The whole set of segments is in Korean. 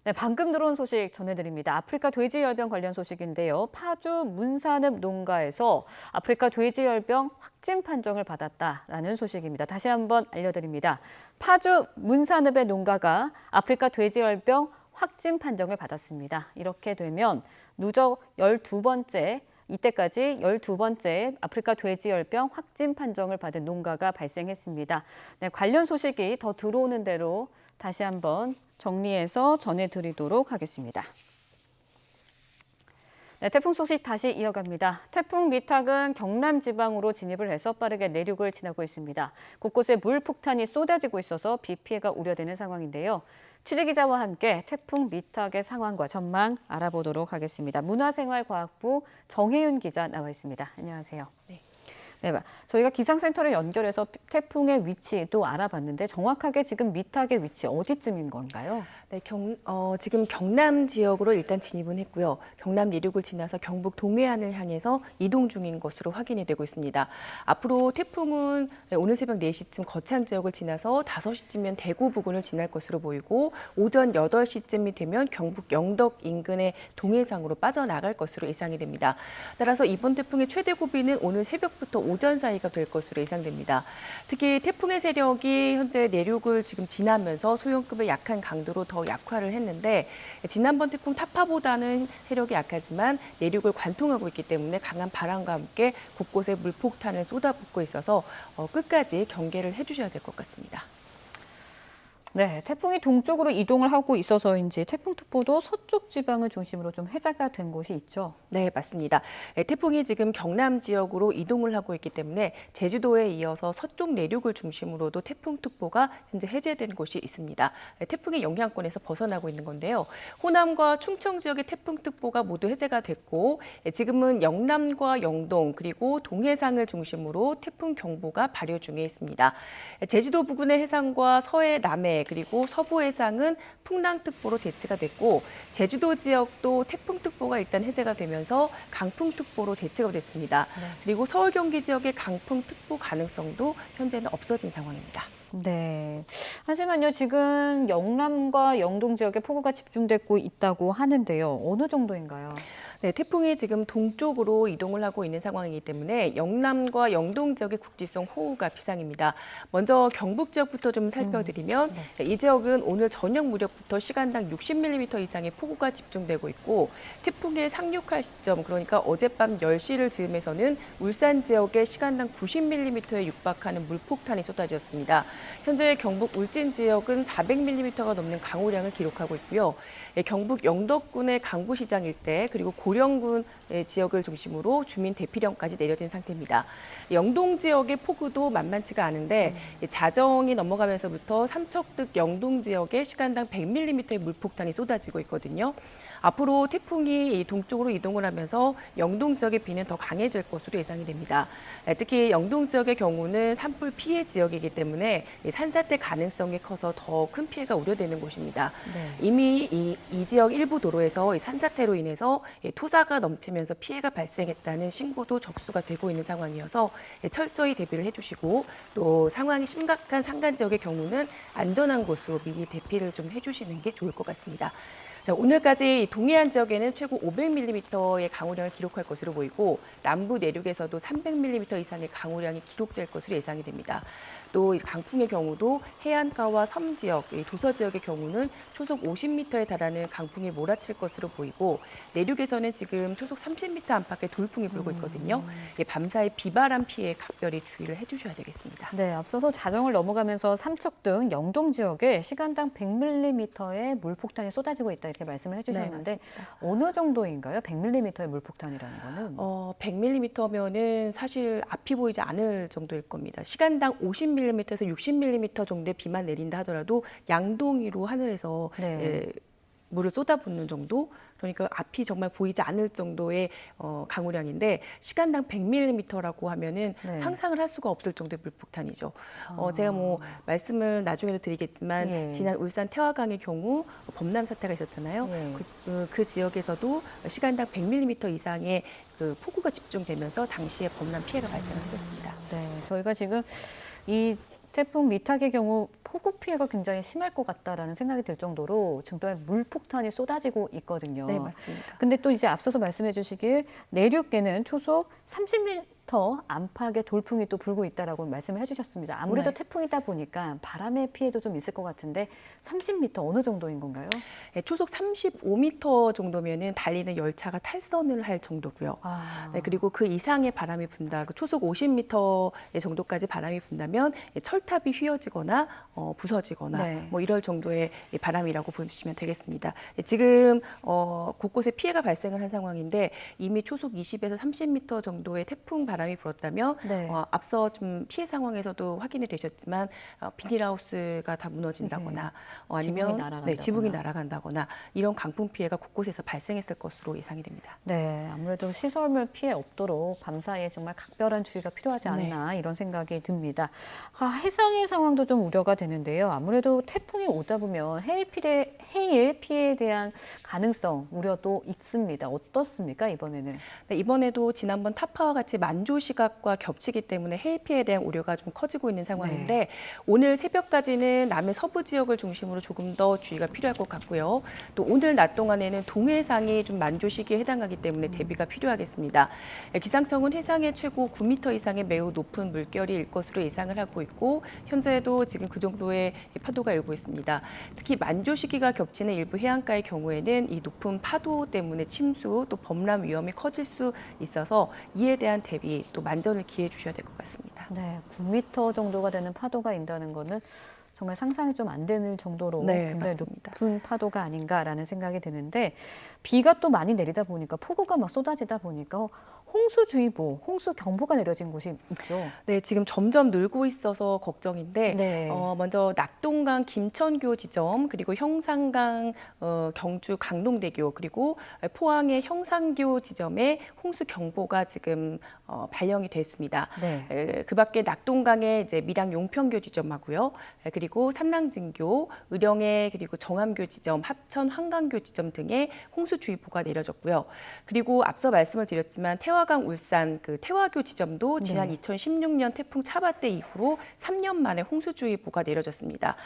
네, 방금 들어온 소식 전해드립니다. 아프리카 돼지열병 관련 소식인데요. 파주 문산읍 농가에서 아프리카 돼지열병 확진 판정을 받았다라는 소식입니다. 다시 한번 알려드립니다. 파주 문산읍의 농가가 아프리카 돼지열병 확진 판정을 받았습니다. 이렇게 되면 누적 12번째, 이때까지 12번째 아프리카 돼지열병 확진 판정을 받은 농가가 발생했습니다. 네, 관련 소식이 더 들어오는 대로 다시 한번 정리해서 전해드리도록 하겠습니다. 네, 태풍 소식 다시 이어갑니다. 태풍 미탁은 경남 지방으로 진입을 해서 빠르게 내륙을 지나고 있습니다. 곳곳에 물 폭탄이 쏟아지고 있어서 비 피해가 우려되는 상황인데요. 취재기자와 함께 태풍 미탁의 상황과 전망 알아보도록 하겠습니다. 문화생활과학부 정혜윤 기자 나와 있습니다. 안녕하세요. 네, 저희가 기상센터를 연결해서 태풍의 위치도 알아봤는데 정확하게 지금 미탁의 위치 어디쯤인 건가요? 네, 지금 경남 지역으로 일단 진입은 했고요. 경남 내륙을 지나서 경북 동해안을 향해서 이동 중인 것으로 확인이 되고 있습니다. 앞으로 태풍은 오늘 새벽 4시쯤 거창 지역을 지나서 5시쯤이면 대구 부근을 지날 것으로 보이고 오전 8시쯤이 되면 경북 영덕 인근의 동해상으로 빠져나갈 것으로 예상이 됩니다. 따라서 이번 태풍의 최대 고비는 오늘 새벽부터 오전 사이가 될 것으로 예상됩니다. 특히 태풍의 세력이 현재 내륙을 지금 지나면서 소형급의 약한 강도로 더 약화를 했는데 지난번 태풍 타파보다는 세력이 약하지만 내륙을 관통하고 있기 때문에 강한 바람과 함께 곳곳에 물폭탄을 쏟아붓고 있어서 끝까지 경계를 해주셔야 될 것 같습니다. 네, 태풍이 동쪽으로 이동을 하고 있어서인지 태풍특보도 서쪽 지방을 중심으로 좀 해제가 된 곳이 있죠. 네, 맞습니다. 태풍이 지금 경남 지역으로 이동을 하고 있기 때문에 제주도에 이어서 서쪽 내륙을 중심으로도 태풍특보가 현재 해제된 곳이 있습니다. 태풍의 영향권에서 벗어나고 있는 건데요. 호남과 충청 지역의 태풍특보가 모두 해제가 됐고 지금은 영남과 영동 그리고 동해상을 중심으로 태풍경보가 발효 중에 있습니다. 제주도 부근의 해상과 서해, 남해 그리고 서부 해상은 풍랑특보로 대치가 됐고 제주도 지역도 태풍특보가 일단 해제가 되면서 강풍특보로 대치가 됐습니다. 네. 그리고 서울 경기 지역의 강풍특보 가능성도 현재는 없어진 상황입니다. 네. 하지만요, 지금 영남과 영동 지역에 폭우가 집중되고 있다고 하는데요. 어느 정도인가요? 네, 태풍이 지금 동쪽으로 이동을 하고 있는 상황이기 때문에 영남과 영동 지역의 국지성 호우가 비상입니다. 먼저 경북 지역부터 좀 살펴드리면 이 지역은 오늘 저녁 무렵부터 시간당 60mm 이상의 폭우가 집중되고 있고 태풍의 상륙할 시점, 그러니까 어젯밤 10시를 즈음해서는 울산 지역에 시간당 90mm에 육박하는 물폭탄이 쏟아졌습니다. 현재 경북 울진 지역은 400mm가 넘는 강우량을 기록하고 있고요. 경북 영덕군의 강부시장 일대 그리고 고령군 지역을 중심으로 주민 대피령까지 내려진 상태입니다. 영동 지역의 폭우도 만만치가 않은데 자정이 넘어가면서부터 삼척특 영동 지역에 시간당 100mm의 물폭탄이 쏟아지고 있거든요. 앞으로 태풍이 동쪽으로 이동을 하면서 영동 지역의 비는 더 강해질 것으로 예상이 됩니다. 특히 영동 지역의 경우는 산불 피해 지역이기 때문에 산사태 가능성이 커서 더 큰 피해가 우려되는 곳입니다. 네. 이미 이 지역 일부 도로에서 산사태로 인해서 토사가 넘치면서 피해가 발생했다는 신고도 접수가 되고 있는 상황이어서 철저히 대비를 해주시고 또 상황이 심각한 산간 지역의 경우는 안전한 곳으로 미리 대피를 좀 해주시는 게 좋을 것 같습니다. 자, 오늘까지 동해안 지역에는 최고 500mm의 강우량을 기록할 것으로 보이고 남부 내륙에서도 300mm 이상의 강우량이 기록될 것으로 예상이 됩니다. 또 강풍의 경우도 해안가와 섬 지역, 도서 지역의 경우는 초속 50m에 달하는 강풍이 몰아칠 것으로 보이고 내륙에서는 지금 초속 30m 안팎의 돌풍이 불고 있거든요. 밤사이 비바람 피해에 각별히 주의를 해주셔야 되겠습니다. 네, 앞서서 자정을 넘어가면서 삼척 등 영동 지역에 시간당 100mm의 물폭탄이 쏟아지고 있다 이렇게 말씀을 해주셨는데 네, 어느 정도인가요? 100mm의 물폭탄이라는 거는? 100mm면은 사실 앞이 보이지 않을 정도일 겁니다. 시간당 50mm에서 60mm 정도의 비만 내린다 하더라도 양동이로 하늘에서 네. 물을 쏟아붓는 정도? 그러니까 앞이 정말 보이지 않을 정도의 강우량인데 시간당 100mm라고 하면은 네. 상상을 할 수가 없을 정도의 물폭탄이죠. 제가 뭐 말씀을 나중에도 드리겠지만 네. 지난 울산 태화강의 경우 범람 사태가 있었잖아요. 네. 그 지역에서도 시간당 100mm 이상의 그 폭우가 집중되면서 당시에 범람 피해가 발생을 했었습니다. 네, 저희가 지금 이 태풍 미탁의 경우 폭우 피해가 굉장히 심할 것 같다라는 생각이 들 정도로 증도의 물폭탄이 쏟아지고 있거든요. 네, 맞습니다. 근데 또 이제 앞서서 말씀해 주시길 내륙에는 초속 30m 안팎의 돌풍이 또 불고 있다라고 말씀을 해주셨습니다. 아무래도 네. 태풍이다 보니까 바람의 피해도 좀 있을 것 같은데 30m 어느 정도인 건가요? 네, 초속 35m 정도면은 달리는 열차가 탈선을 할 정도고요. 네, 그리고 그 이상의 바람이 분다. 그 초속 50m의 정도까지 바람이 분다면 철탑이 휘어지거나 부서지거나 네. 뭐 이럴 정도의 바람이라고 보시면 되겠습니다. 지금 곳곳에 피해가 발생을 한 상황인데 이미 초속 20에서 30m 정도의 태풍 바람이 불었다면 네. 앞서 좀 피해 상황에서도 확인이 되셨지만 비닐하우스가 다 무너진다거나 아니면 지붕이 날아간다거나 이런 강풍 피해가 곳곳에서 발생했을 것으로 예상이 됩니다. 네, 아무래도 시설물 피해 없도록 밤사이에 정말 각별한 주의가 필요하지 않나 이런 생각이 듭니다. 해상의 상황도 좀 우려가 되는데요. 아무래도 태풍이 오다 보면 해일 피해에 대한 가능성, 우려도 있습니다. 어떻습니까, 이번에는? 네, 이번에도 지난번 타파와 같이 만조 시각과 겹치기 때문에 해일 피해에 대한 우려가 좀 커지고 있는 상황인데 오늘 새벽까지는 남해 서부 지역을 중심으로 조금 더 주의가 필요할 것 같고요. 또 오늘 낮 동안에는 동해상이 좀 만조 시기에 해당하기 때문에 대비가 필요하겠습니다. 기상청은 해상의 최고 9m 이상의 매우 높은 물결일 것으로 예상을 하고 있고 현재도 지금 그 정도의 파도가 일고 있습니다. 특히 만조 시기가 겹치는 일부 해안가의 경우에는 이 높은 파도 때문에 침수 또 범람 위험이 커질 수 있어서 이에 대한 대비 또 만전을 기해 주셔야 될 것 같습니다. 네, 9m 정도가 되는 파도가 인다는 거는 정말 상상이 좀 안 되는 정도로 굉장히 맞습니다. 높은 파도가 아닌가라는 생각이 드는데 비가 또 많이 내리다 보니까 폭우가 막 쏟아지다 보니까 홍수주의보, 홍수경보가 내려진 곳이 있죠. 네, 지금 점점 늘고 있어서 걱정인데 네. 먼저 낙동강 김천교 지점 그리고 형산강 경주 강동대교 그리고 포항의 형산교 지점에 홍수경보가 지금 발령이 됐습니다. 네. 그밖에 낙동강의 이제 밀양 용평교 지점하고요. 그리고 삼랑진교, 의령의 그리고 정암교 지점, 합천 환강교 지점 등에 홍수주의보가 내려졌고요. 그리고 앞서 말씀을 드렸지만 태화강 울산 그 태화교 지점도 지난 2016년 태풍 차바떼 이후로 3년 만에 홍수주의보가 내려졌습니다.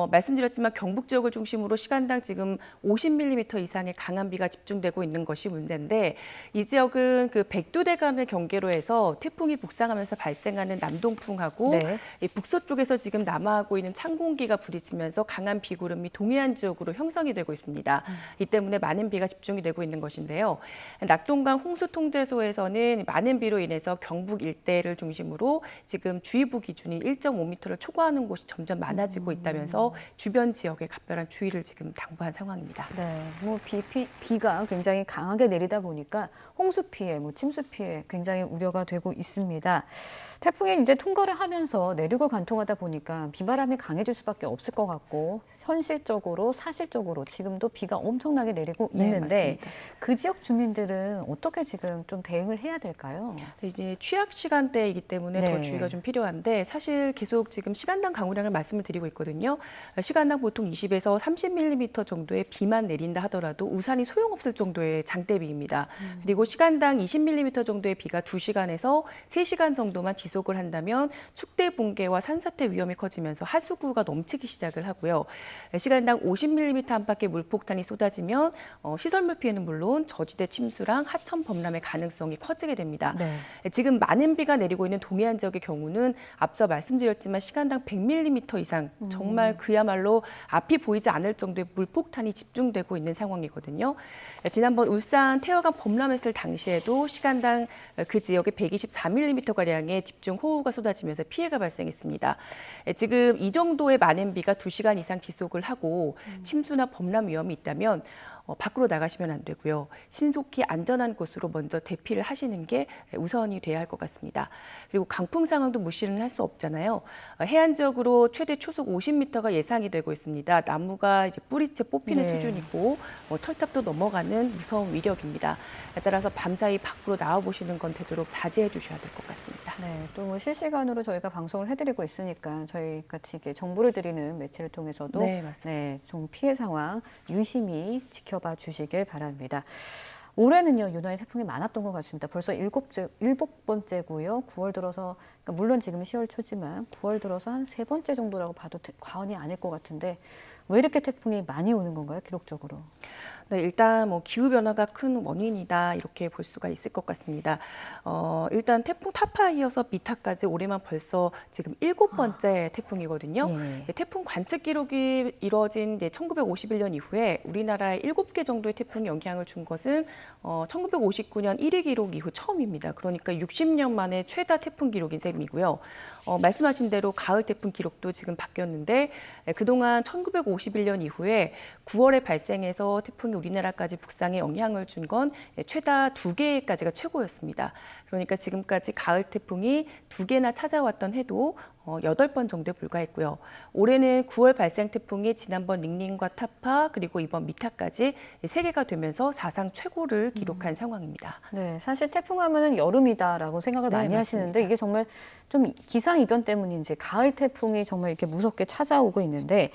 말씀드렸지만 경북 지역을 중심으로 시간당 지금 50mm 이상의 강한 비가 집중되고 있는 것이 문제인데 이 지역은 그 백두대간을 경계로 해서 태풍이 북상하면서 발생하는 남동풍하고 이 북서쪽에서 지금 남하하고 있는 찬 공기가 부딪히면서 강한 비구름이 동해안 지역으로 형성이 되고 있습니다. 이 때문에 많은 비가 집중이 되고 있는 것인데요. 낙동강 홍수통제소에서는 많은 비로 인해서 경북 일대를 중심으로 지금 주의보 기준인 1.5m를 초과하는 곳이 점점 많아지고 있다면서 주변 지역에 각별한 주의를 지금 당부한 상황입니다. 네, 뭐 비가 굉장히 강하게 내리다 보니까 홍수 피해, 뭐 침수 피해 굉장히 우려가 되고 있습니다. 태풍이 이제 통과를 하면서 내륙을 관통하다 보니까 비바람이 강해질 수밖에 없을 것 같고 현실적으로 사실적으로 지금도 비가 엄청나게 내리고 있는데 그 지역 주민들은 어떻게 지금 좀 대응을 해야 될까요? 이제 취약 시간대이기 때문에 더 주의가 좀 필요한데 사실 계속 지금 시간당 강우량을 말씀을 드리고 있거든요. 시간당 보통 20에서 30mm 정도의 비만 내린다 하더라도 우산이 소용없을 정도의 장대비입니다. 그리고 시간당 20mm 정도의 비가 2시간에서 3시간 정도만 지속을 한다면 축대 붕괴와 산사태 위험이 커지면서 하수구가 넘치기 시작을 하고요. 시간당 50mm 안팎의 물폭탄이 쏟아지면 시설물 피해는 물론 저지대 침수랑 하천 범람의 가능성이 커지게 됩니다. 지금 많은 비가 내리고 있는 동해안 지역의 경우는 앞서 말씀드렸지만 시간당 100mm 이상 정말 그야말로 앞이 보이지 않을 정도의 물폭탄이 집중되고 있는 상황이거든요. 지난번 울산 태화강 범람했을 당시에도 시간당 그 지역에 124mm가량의 집중 호우가 쏟아지면서 피해가 발생했습니다. 지금 이 정도의 많은 비가 2시간 이상 지속을 하고 침수나 범람 위험이 있다면 밖으로 나가시면 안 되고요. 신속히 안전한 곳으로 먼저 대피를 하시는 게 우선이 돼야 할 것 같습니다. 그리고 강풍 상황도 무시를 할 수 없잖아요. 해안 지역으로 최대 초속 50m가 예상이 되고 있습니다. 나무가 이제 뿌리채 뽑히는 수준이고 철탑도 넘어가는 무서운 위력입니다. 따라서 밤사이 밖으로 나와보시는 건 되도록 자제해 주셔야 될 것 같습니다. 네, 또 실시간으로 저희가 방송을 해드리고 있으니까 저희 같이 이렇게 정보를 드리는 매체를 통해서도 좀 피해 상황 유심히 지켜봐 지켜봐 주시길 바랍니다. 올해는요, 유난히 태풍이 많았던 것 같습니다. 벌써 7번째고요. 9월 들어서, 그러니까 물론 지금 10월 초지만 9월 들어서 한 3번째 정도라고 봐도 과언이 아닐 것 같은데 왜 이렇게 태풍이 많이 오는 건가요, 기록적으로? 네, 일단 뭐 기후 변화가 큰 원인이다 이렇게 볼 수가 있을 것 같습니다. 일단 태풍 타파에 이어서 미타까지 올해만 벌써 지금 7번째 태풍이거든요. 예. 태풍 관측 기록이 이뤄진 1951년 이후에 우리나라에 7개 정도의 태풍이 영향을 준 것은 1959년 1위 기록 이후 처음입니다. 그러니까 60년 만에 최다 태풍 기록인 셈이고요. 말씀하신 대로 가을 태풍 기록도 지금 바뀌었는데 그동안 1951년 이후에 9월에 발생해서 태풍이 우리나라까지 북상에 영향을 준 건 최다 2개까지가 최고였습니다. 그러니까 지금까지 가을 태풍이 2개나 찾아왔던 해도 8번 정도에 불과했고요. 올해는 9월 발생 태풍이 지난번 닝닝과 타파 그리고 이번 미타까지 3개가 되면서 사상 최고를 기록한 상황입니다. 네, 사실 태풍 하면은 여름이다라고 생각을 네, 많이 맞습니다. 하시는데 이게 정말 좀 기상이변 때문인지 가을 태풍이 정말 이렇게 무섭게 찾아오고 있는데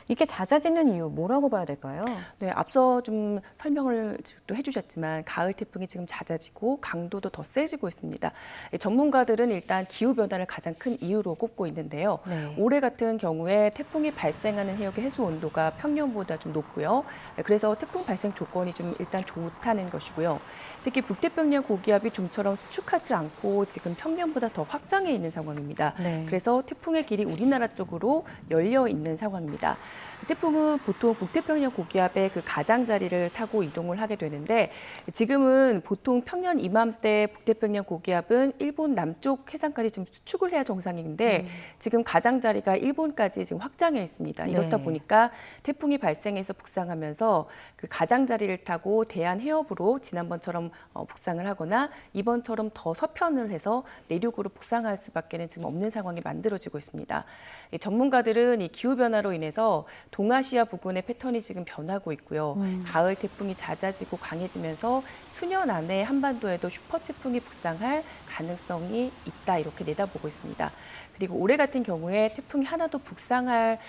이게 잦아지는 이유 뭐라고 봐야 될까요? 네, 앞서 좀 설명을 또 해주셨지만 가을 태풍이 지금 잦아지고 강도도 더 세지고 있습니다. 전문가들은 일단 기후 변화를 가장 큰 이유로 꼽고 있는데요. 네. 올해 같은 경우에 태풍이 발생하는 해역의 해수 온도가 평년보다 좀 높고요. 그래서 태풍 발생 조건이 좀 일단 좋다는 것이고요. 특히 북태평양 고기압이 좀처럼 수축하지 않고 지금 평년보다 더 확장해 있는 상황입니다. 네. 그래서 태풍의 길이 우리나라 쪽으로 열려 있는 상황입니다. 태풍은 보통 북태평양 고기압의 그 가장자리를 타고 이동을 하게 되는데 지금은 보통 평년 이맘때 북태평양 고기압은 일본 남쪽 해상까지 좀 수축을 해야 정상인데 지금 가장자리가 일본까지 지금 확장해 있습니다. 이렇다 네. 보니까 태풍이 발생해서 북상하면서 그 가장자리를 타고 대한 해협으로 지난번처럼 북상을 하거나 이번처럼 더 서편을 해서 내륙으로 북상할 수밖에는 지금 없는 상황이 만들어지고 있습니다. 전문가들은 이 기후 변화로 인해서 동아시아 부근의 패턴이 지금 변하고 있고요. 가을 태풍이 잦아지고 강해지면서 수년 안에 한반도에도 슈퍼 태풍이 북상할 가능성이 있다 이렇게 내다보고 있습니다. 그리고 올해 같은 경우에 태풍이 하나도 북상할까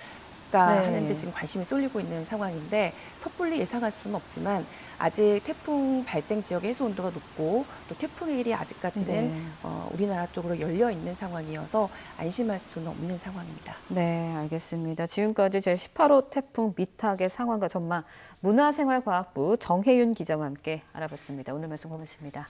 네. 하는데 지금 관심이 쏠리고 있는 상황인데 섣불리 예상할 수는 없지만 아직 태풍 발생 지역의 해수 온도가 높고 또 태풍의 길이 아직까지는 네. 우리나라 쪽으로 열려 있는 상황이어서 안심할 수는 없는 상황입니다. 네, 알겠습니다. 지금까지 제18호 태풍 미탁의 상황과 전망 문화생활과학부 정혜윤 기자와 함께 알아봤습니다. 오늘 말씀 고맙습니다.